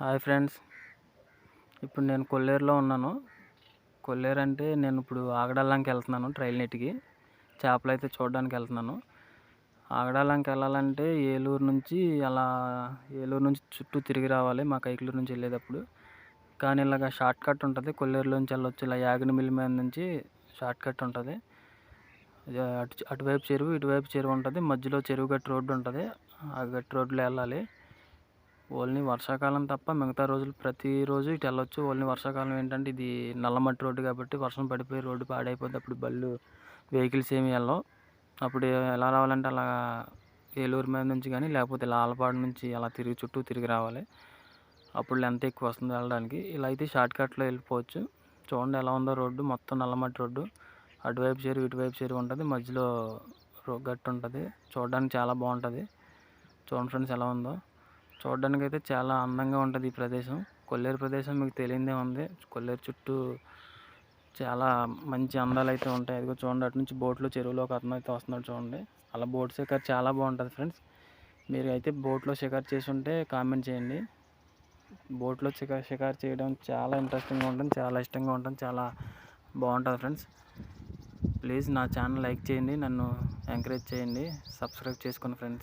Hi friends, ఇప్పుడు నేను కొల్లేరులో ఉన్నాను. కొల్లేరు అంటే నేను ఇప్పుడు ఆగడాలంకి వెళ్తున్నాను. ట్రైల్ నెట్కి చేపలు అయితే చూడడానికి వెళ్తున్నాను. ఆగడాలంకి వెళ్ళాలంటే ఏలూరు నుంచి చుట్టూ తిరిగి రావాలి మా కైకలూరు నుంచి వెళ్ళేటప్పుడు. కానీ ఇలాగ షార్ట్ కట్ ఉంటుంది. కొల్లేరులోంచి వెళ్ళొచ్చు. ఇలా యాగనమిల్లి మీద నుంచి షార్ట్ కట్ ఉంటుంది. అటువైపు చెరువు, ఇటువైపు చెరువు ఉంటుంది. మధ్యలో చెరువు గట్టు రోడ్డు ఉంటుంది. ఆ గట్టు రోడ్లో వెళ్ళాలి. ఓన్లీ వర్షాకాలం తప్ప మిగతా రోజులు ప్రతిరోజు ఇటు వెళ్ళొచ్చు. ఓన్లీ వర్షాకాలం ఏంటంటే ఇది నల్లమట్టి రోడ్డు కాబట్టి వర్షం పడిపోయి రోడ్డు పాడైపోద్ది. అప్పుడు వెహికల్స్ ఏమి వెళ్ళవు. అప్పుడు ఎలా రావాలంటే అలా ఏలూరు మీద నుంచి కానీ లేకపోతే ఇలా ఆలపాడు నుంచి అలా చుట్టూ తిరిగి రావాలి. అప్పుడు లెంత్ ఎక్కువ వస్తుంది వెళ్ళడానికి. ఇలా అయితే షార్ట్ కట్లో వెళ్ళిపోవచ్చు. చూడండి ఎలా ఉందో రోడ్డు, మొత్తం నల్లమట్టి రోడ్డు. అటువైపు చెరువు, ఇటువైపు చెరువు ఉంటుంది. మధ్యలో గట్టు ఉంటుంది. చూడడానికి చాలా బాగుంటుంది. చూడండి ఫ్రెండ్స్ ఎలా ఉందో. చూడడానికి అయితే చాలా అందంగా ఉంటుంది ఈ ప్రదేశం. కొల్లేరు ప్రదేశం మీకు తెలియదే ఉంది. కొల్లేరు చుట్టూ చాలా మంచి అందాలు అయితే ఉంటాయి. అదిగో చూడండి, అటు నుంచి బోట్లో చెరువులో ఒక అతను అయితే వస్తున్నాడు చూడండి. అలా బోట్ షికారు చాలా బాగుంటుంది ఫ్రెండ్స్. మీరు అయితే బోట్లో షికారు చేసి ఉంటే కామెంట్ చేయండి. బోట్లో షికారు చేయడం చాలా ఇంట్రెస్టింగ్గా ఉంటుంది, చాలా ఇష్టంగా ఉంటుంది, చాలా బాగుంటుంది ఫ్రెండ్స్. ప్లీజ్ నా ఛానల్ లైక్ చేయండి, నన్ను ఎంకరేజ్ చేయండి, సబ్స్క్రైబ్ చేసుకోండి ఫ్రెండ్స్.